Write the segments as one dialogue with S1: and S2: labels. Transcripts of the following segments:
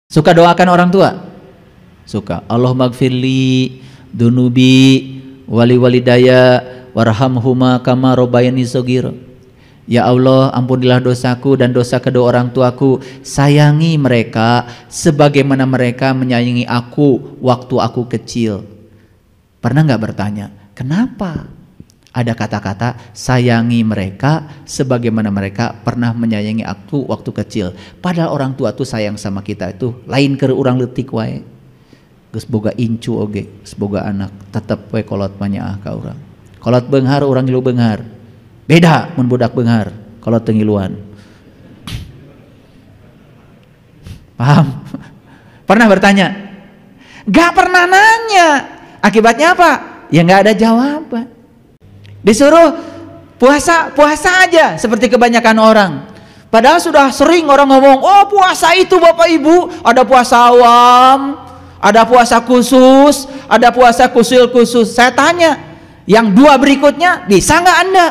S1: Suka doakan orang tua? Suka. Allahumma gfirli dunubi wali walidaya warhamhuma kama rabbayani shaghira. Ya Allah, ampunilah dosaku dan dosa kedua orang tuaku. Sayangi mereka sebagaimana mereka menyayangi aku waktu aku kecil. Pernah nggak bertanya, kenapa ada kata-kata sayangi mereka sebagaimana mereka pernah menyayangi aku waktu kecil? Padahal orang tua tuh sayang sama kita itu lain ke urang leutik wae. Geus boga incu oge, geus boga anak, tetep we kolot manyaah ka urang. Kolot beunghar urang ngilu beunghar. Beda mun budak beunghar kolot teu ngiluan. Paham? Pernah bertanya? Gak pernah nanya. Akibatnya apa? Ya gak ada jawaban. Disuruh puasa, puasa aja seperti kebanyakan orang. Padahal sudah sering orang ngomong, oh puasa itu Bapak Ibu, ada puasa awam, ada puasa khusus, ada puasa khusus. Saya tanya, yang dua berikutnya bisa nggak Anda?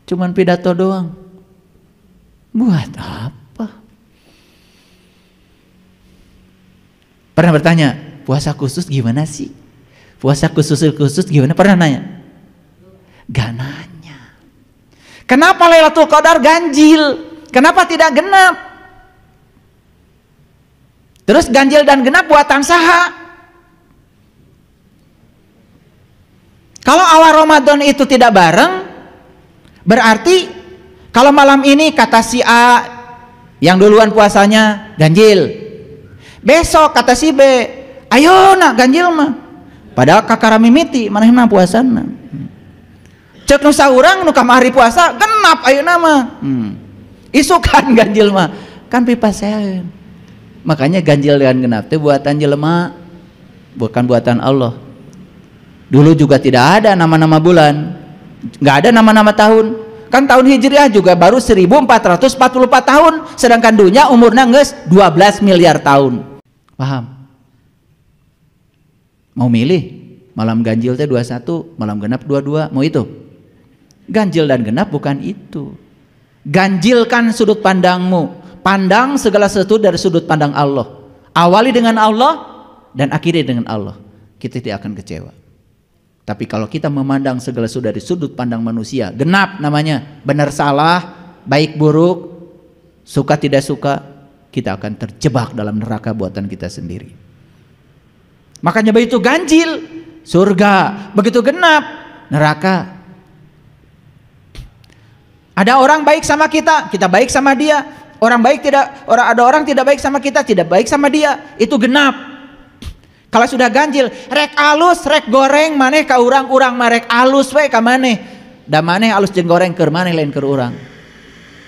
S1: Cuman pidato doang. Buat apa? Pernah bertanya, puasa khusus gimana sih? Puasa khusus gimana? Pernah nanya? Gak nanya. Kenapa Lailatul Qadar ganjil? Kenapa tidak genap? Terus ganjil dan genap buatan saha? Kalau awal Ramadan itu tidak bareng, berarti kalau malam ini kata si A yang duluan puasanya ganjil, besok kata si B, ayo nak ganjil mah. Padahal kakara mimiti manehna puasana. Cek nu saurang nu kamari puasa genap ayeuna mah. Isukan ganjil mah kan pipaseun. Makanya ganjil dan genap teh buatan jelema, bukan buatan Allah. Dulu juga tidak ada nama-nama bulan. Nggak ada nama-nama tahun. Kan tahun Hijriah juga baru 1444 tahun, sedangkan dunia umurnya geus 12 miliar tahun. Paham? Mau milih malam ganjil teh 21, malam genap 22, mau itu? Ganjil dan genap bukan itu. Ganjilkan sudut pandangmu, pandang segala sesuatu dari sudut pandang Allah. Awali dengan Allah dan akhiri dengan Allah. Kita tidak akan kecewa. Tapi kalau kita memandang segala sesuatu dari sudut pandang manusia, genap namanya, benar salah, baik buruk, suka tidak suka, kita akan terjebak dalam neraka buatan kita sendiri. Makanya begitu ganjil surga, begitu genap neraka. Ada orang baik sama kita, kita baik sama dia. Orang baik tidak, ada orang tidak baik sama kita, tidak baik sama dia. Itu genap. Kalau sudah ganjil, rek alus, rek goreng maneh ka urang-urang mah rek alus we ka maneh. Da maneh alus jeung goreng keur maneh lain keur urang.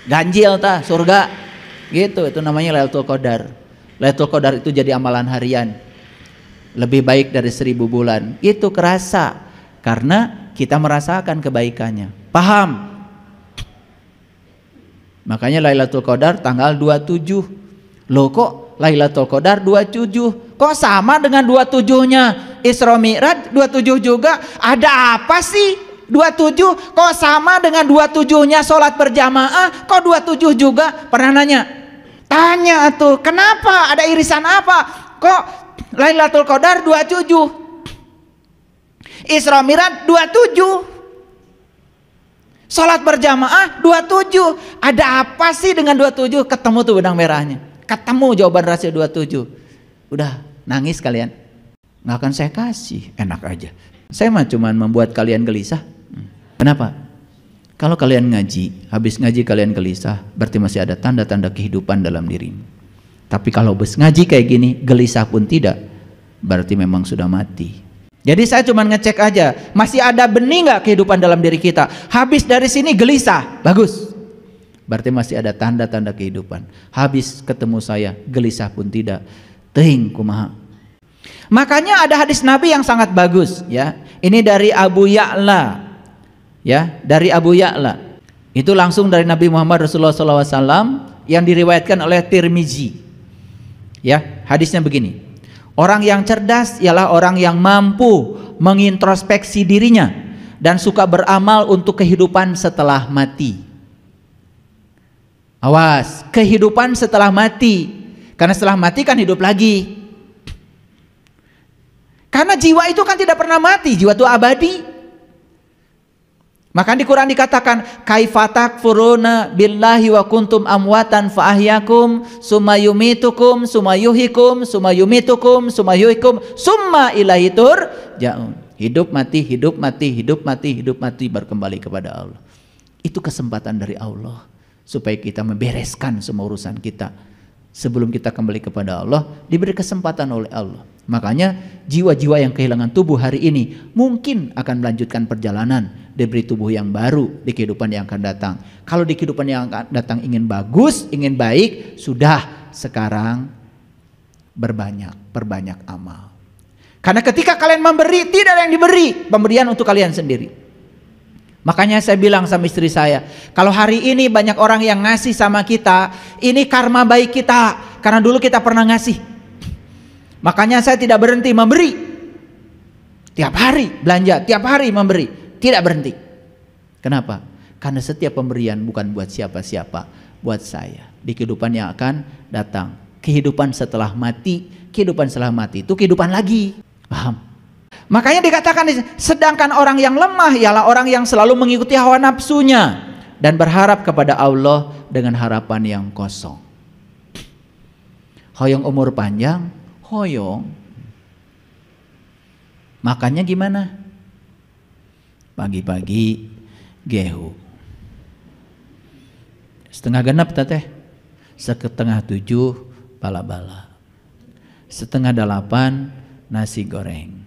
S1: Ganjil tah surga. Gitu, itu namanya Lailatul Qadar. Lailatul Qadar itu jadi amalan harian. Lebih baik dari 1000 bulan. Itu kerasa karena kita merasakan kebaikannya. Paham? Makanya Lailatul Qadar tanggal 27. Loh kok Lailatul Qadar 27? Kok sama dengan 27-nya Isra Mi'raj 27 juga? Ada apa sih 27? Kok sama dengan 27-nya sholat berjamaah? Kok 27 juga? Pernah nanya? Tanya tuh, kenapa? Ada irisan apa? Kok Lailatul Qadar 27, Isra Mi'raj 27, sholat berjamaah 27. Ada apa sih dengan 27? Ketemu tuh benang merahnya, ketemu jawaban rahasia 27. Udah nangis kalian? Nggak akan saya kasih, enak aja. Saya mah cuman membuat kalian gelisah. Kenapa? Kalau kalian ngaji, habis ngaji kalian gelisah, berarti masih ada tanda-tanda kehidupan dalam dirimu. Tapi kalau bes ngaji kayak gini, gelisah pun tidak, berarti memang sudah mati. Jadi saya cuma ngecek aja, masih ada benih nggak kehidupan dalam diri kita. Habis dari sini gelisah, bagus, berarti masih ada tanda-tanda kehidupan. Habis ketemu saya, gelisah pun tidak, teuing kumaha. Makanya ada hadis Nabi yang sangat bagus, ya. Ini dari Abu Ya'la, ya, dari Abu Ya'la. Itu langsung dari Nabi Muhammad Rasulullah SAW yang diriwayatkan oleh Tirmizi. Ya, hadisnya begini. Orang yang cerdas ialah orang yang mampu mengintrospeksi dirinya dan suka beramal untuk kehidupan setelah mati. Awas, kehidupan setelah mati. Karena setelah mati kan hidup lagi. Karena jiwa itu kan tidak pernah mati, jiwa itu abadi. Maka di Quran dikatakan, kaifatak furuna billahi wa kuntum amwatan fa ahyakum summa yumitukum summa yuhyikum summa yumitukum summa yuhyikum summa ilaihi turja'un. Hidup mati, hidup mati, hidup mati, hidup mati, berkembali kepada Allah. Itu kesempatan dari Allah supaya kita membereskan semua urusan kita. Sebelum kita kembali kepada Allah, diberi kesempatan oleh Allah. Makanya jiwa-jiwa yang kehilangan tubuh hari ini mungkin akan melanjutkan perjalanan, diberi tubuh yang baru di kehidupan yang akan datang. Kalau di kehidupan yang akan datang ingin bagus, ingin baik, sudah sekarang perbanyak amal. Karena ketika kalian memberi, tidak ada yang diberi, pemberian untuk kalian sendiri. Makanya saya bilang sama istri saya, kalau hari ini banyak orang yang ngasih sama kita, ini karma baik kita, karena dulu kita pernah ngasih. Makanya saya tidak berhenti memberi. Tiap hari belanja, tiap hari memberi, tidak berhenti. Kenapa? Karena setiap pemberian bukan buat siapa-siapa, buat saya. Di kehidupan yang akan datang, kehidupan setelah mati, kehidupan setelah mati itu kehidupan lagi. Paham? Makanya dikatakan, sedangkan orang yang lemah ialah orang yang selalu mengikuti hawa nafsunya dan berharap kepada Allah dengan harapan yang kosong. Hoyong umur panjang, hoyong. Makannya gimana? Pagi-pagi gehu. Setengah genap teteh. Setengah 7 bala-bala. Setengah 8 nasi goreng.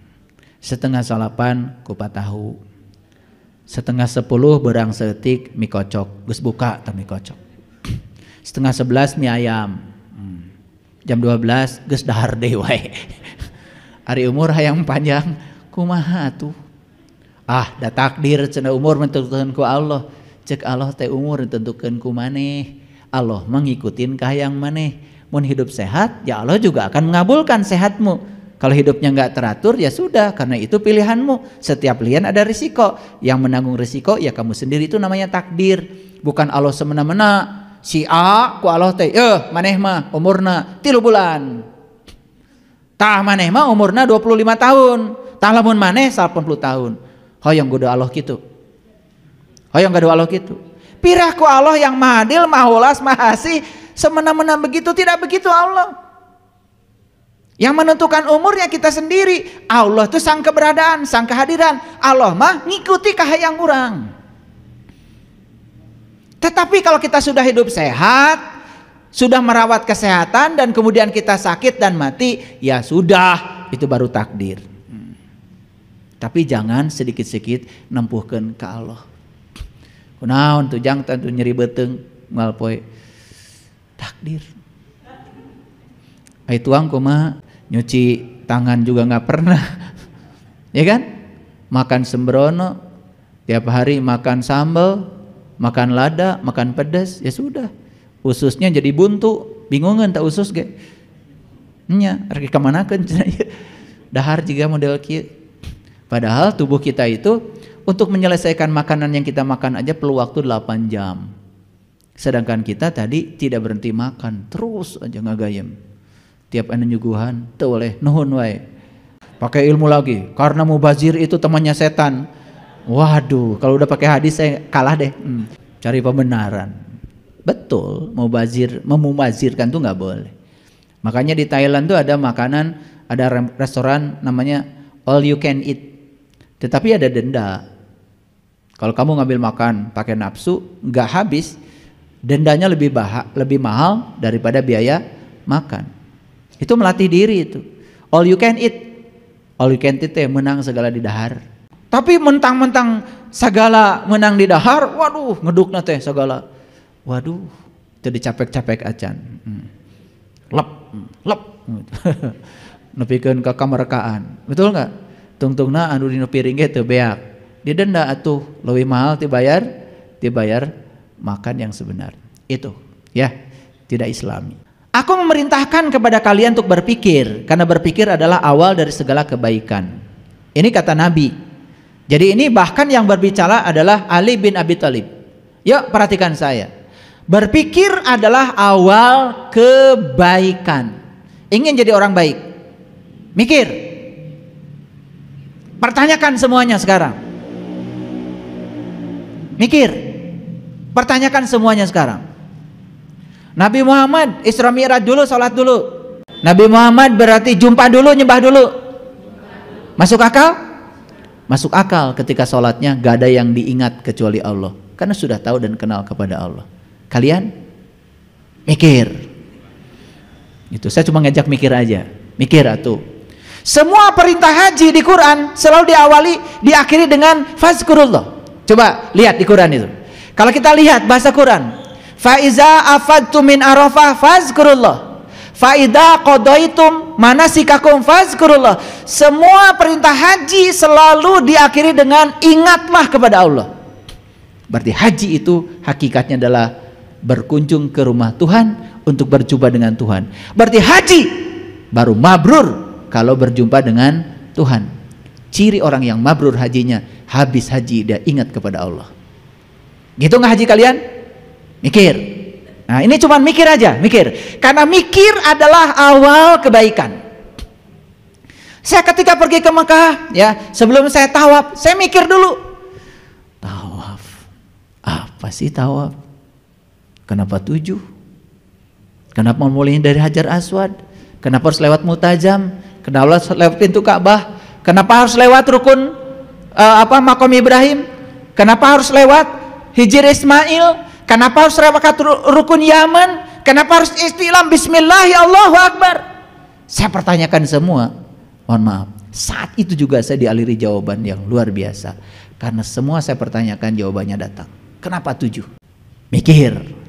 S1: Setengah 8 kupat tahu. Setengah 10 berang setik mie kocok. Geus buka teh mie kocok. Setengah 11 mie ayam. Jam 12 geus dahar deui wae. Ari umur hayang panjang kumaha tuh? Ah, da takdir cenah umur menentukeun ku Allah. Cek Allah teh umur ditentukeun ku maneh. Allah mengikutin ka hayang maneh. Mun hidup sehat, ya Allah juga akan mengabulkan sehatmu. Kalau hidupnya nggak teratur, ya sudah, karena itu pilihanmu. Setiap pilihan ada risiko. Yang menanggung risiko ya kamu sendiri, itu namanya takdir. Bukan Allah semena-mena. Si A ku Allah teh, maneh mah umurna 3 bulan. Tah maneh mah umurna 25 tahun. Tah lamun maneh 80 tahun. Hoyong goda Allah gitu. Hoyong goda Allah gitu. Pirah ku Allah yang mahadil, mahulas, mahasih, semena-mena begitu, tidak begitu Allah. Yang menentukan umurnya kita sendiri. Allah itu sang keberadaan, sang kehadiran. Allah mah ngikuti kahayang urang. Tetapi kalau kita sudah hidup sehat, sudah merawat kesehatan, dan kemudian kita sakit dan mati, ya sudah, itu baru takdir. Tapi jangan sedikit-sedikit nempuhkeun ke Allah. Kunaon tuh jang tentu nyeri beteng moal poe takdir. Ai tuang kumaha nyuci tangan juga nggak pernah. Ya kan? Makan sembrono, tiap hari makan sambal, makan lada, makan pedas, ya sudah. Ususnya jadi buntu, bingungan tak usus ge. Nya, rek kamanakeun cenah ieu. Dahar juga model kieu. Padahal tubuh kita itu untuk menyelesaikan makanan yang kita makan aja perlu waktu 8 jam. Sedangkan kita tadi tidak berhenti makan, terus aja ngagayem. Tiap anu nyuguhan teu oleh nuhun wae. Pakai ilmu lagi, karena mubazir itu temannya setan. Waduh, kalau udah pakai hadis saya kalah deh. Cari pembenaran. Betul, memubazirkan tuh nggak boleh. Makanya di Thailand tuh ada makanan, ada restoran namanya all you can eat. Tetapi ada denda. Kalau kamu ngambil makan pakai nafsu, nggak habis, dendanya lebih mahal daripada biaya makan. Itu melatih diri itu. All you can eat. All you can eat menang segala di dahar. Tapi mentang-mentang segala menang di dahar, waduh ngedukna teh segala. Waduh, jadi capek-capek acan. Lep. Nepikeun ka kamerkaan. Betul enggak? Tungtungna anu dina piring ge teu beak. Didenda atuh leuwih mahal dibayar makan yang sebenar. Itu ya, tidak islami. Aku memerintahkan kepada kalian untuk berpikir, karena berpikir adalah awal dari segala kebaikan. Ini kata Nabi. Jadi ini bahkan yang berbicara adalah Ali bin Abi Thalib. Yuk perhatikan saya. Berpikir adalah awal kebaikan. Ingin jadi orang baik, mikir. Pertanyakan semuanya sekarang. Mikir. Pertanyakan semuanya sekarang. Nabi Muhammad Isra Mi'raj dulu, sholat dulu. Nabi Muhammad berarti jumpa dulu, nyembah dulu. Masuk akal? Masuk akal ketika sholatnya gak ada yang diingat kecuali Allah, karena sudah tahu dan kenal kepada Allah. Kalian mikir. Itu saya cuma ngajak mikir aja. Mikir atuh. Semua perintah haji di Quran selalu diakhiri dengan fazkurullah. Coba lihat di Quran itu. Kalau kita lihat bahasa Quran, fa iza afadtum min arafah fazkurullah. Fa idza qadaitum manasikakum fazkurullah. Semua perintah haji selalu diakhiri dengan ingatlah kepada Allah. Berarti haji itu hakikatnya adalah berkunjung ke rumah Tuhan untuk berjumpa dengan Tuhan. Berarti haji baru mabrur kalau berjumpa dengan Tuhan. Ciri orang yang mabrur hajinya, habis haji dia ingat kepada Allah. Gitu nggak haji kalian? Mikir. Nah ini cuma mikir aja, mikir. Karena mikir adalah awal kebaikan. Saya ketika pergi ke Mekah, ya sebelum saya tawaf, saya mikir dulu. Tawaf, apa sih tawaf? Kenapa 7? Kenapa mulainya dari Hajar Aswad? Kenapa harus lewat Mutajam? Kenapa harus lewat pintu Ka'bah? Kenapa harus lewat rukun Maqam Ibrahim? Kenapa harus lewat Hijr Ismail? Kenapa harus lewat rukun Yaman? Kenapa harus istilam Bismillah Allahu Akbar? Saya pertanyakan semua. Mohon maaf, saat itu juga saya dialiri jawaban yang luar biasa. Karena semua saya pertanyakan jawabannya datang. Kenapa 7? Mikir.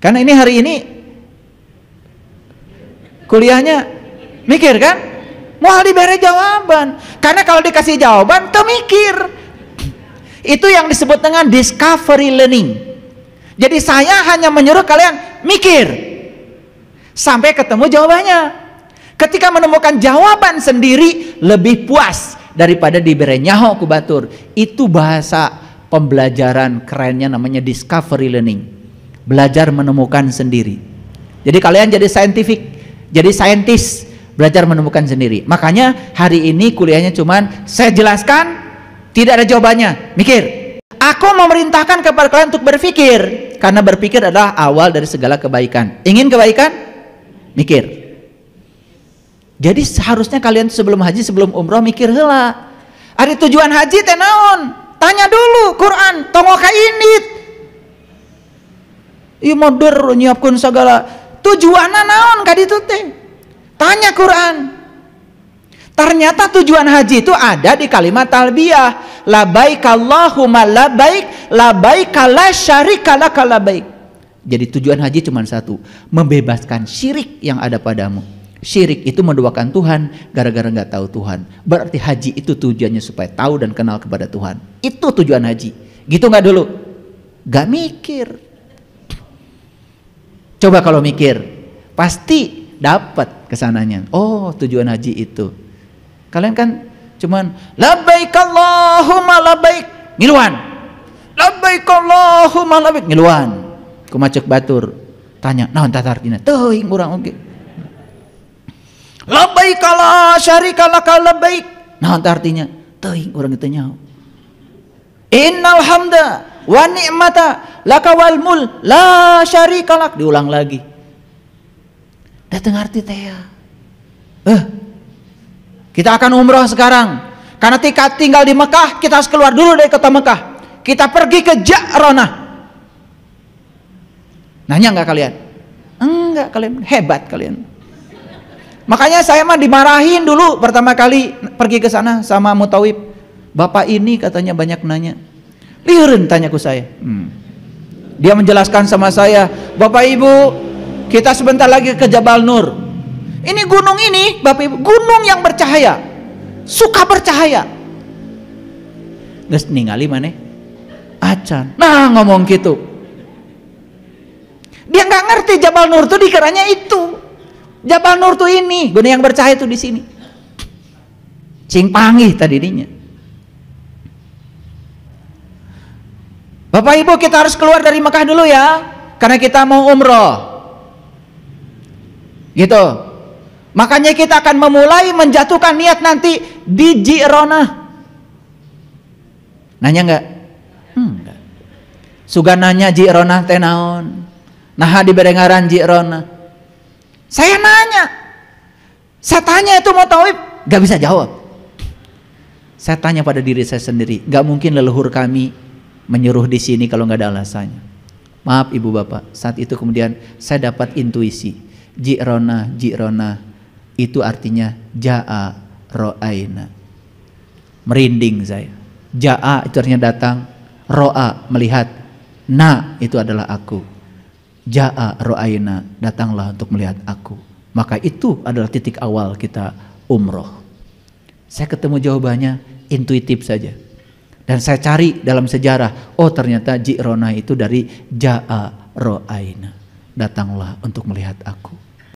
S1: Karena ini hari ini kuliahnya mikir kan? Mau diberi jawaban. Karena kalau dikasih jawaban tuh mikir. Itu yang disebut dengan discovery learning. Jadi saya hanya menyuruh kalian mikir sampai ketemu jawabannya. Ketika menemukan jawaban sendiri lebih puas daripada diberi nyaho ku batur. Itu bahasa pembelajaran kerennya, namanya discovery learning. Belajar menemukan sendiri. Jadi kalian jadi scientific, jadi saintis, belajar menemukan sendiri. Makanya hari ini kuliahnya cuman saya jelaskan, tidak ada jawabannya, mikir. Aku memerintahkan kepada kalian untuk berpikir, karena berpikir adalah awal dari segala kebaikan. Ingin kebaikan? Mikir. Jadi seharusnya kalian sebelum haji, sebelum umroh mikir heula. Ada tujuan haji teh naon? Tanya dulu Quran, tongoka indit. Ieu modern nyiapkeun segala tujuanna naon ka ditu teh? Tanya Quran. Ternyata tujuan haji itu ada di kalimat talbiyah. Labaik Allahumma labaik, labaik la syarika lak labaik. Jadi tujuan haji cuma satu, membebaskan syirik yang ada padamu. Syirik itu menduakan Tuhan gara-gara nggak tahu Tuhan. Berarti haji itu tujuannya supaya tahu dan kenal kepada Tuhan. Itu tujuan haji. Gitu nggak dulu? Gak mikir. Coba kalau mikir, pasti dapat kesananya. Oh, tujuan haji itu. Kalian kan cuman labbaik Allahumma labbaik, ngiluan. Labbaik Allahumma labbaik, ngiluan. Kumacek batur. Tanya, naon tata artina? Teuing urang oge. Labbaik la syarika lak labbaik. Naon tah artinya? Teuing urang teu nyaho. Innal hamda wa ni'mata laka wal mul la syarika lak. Diulang lagi. Datang arti teh ya. Kita akan umroh sekarang. Karena ketika tinggal di Mekah, kita harus keluar dulu dari kota Mekah. Kita pergi ke Ja'ronah. Nanya enggak kalian? Enggak, kalian hebat kalian. Makanya saya mah dimarahin dulu pertama kali pergi ke sana sama Mutawib. Bapak ini katanya banyak nanya. Lieureun tanyaku saya. Dia menjelaskan sama saya, Bapak Ibu, kita sebentar lagi ke Jabal Nur. Ini gunung ini, Bapak Ibu, gunung yang bercahaya. Suka bercahaya. Geus ningali maneh? Acan. Nah, ngomong gitu. Dia nggak ngerti Jabal Nur tuh dikiranya itu. Jabal Nur tuh ini, gunung yang bercahaya tuh di sini. Cing panggih tadi dinya. Bapak Ibu, kita harus keluar dari Mekah dulu ya. karena kita mau umroh. Gitu. Makanya kita akan memulai menjatuhkan niat nanti di Ji'ronah. Nanya enggak? Enggak. Sugan nanya Ji'ronah teh naon? Nah di berengaran Ji'ronah. Saya nanya. Saya tanya itu mau tauhid, gak bisa jawab. Saya tanya pada diri saya sendiri, gak mungkin leluhur kami menyuruh di sini kalau gak ada alasannya. Maaf ibu bapak, saat itu kemudian saya dapat intuisi. Ji'ronah, Ji'ronah itu artinya ja'a ro'aina. Merinding saya. Ja'a itu artinya datang, ro'a melihat, na itu adalah aku. Ja'a ro'aina, datanglah untuk melihat aku. Maka itu adalah titik awal kita umroh. Saya ketemu jawabannya intuitif saja. Dan saya cari dalam sejarah, oh ternyata Ji'ronah itu dari ja'a ro'aina, datanglah untuk melihat aku.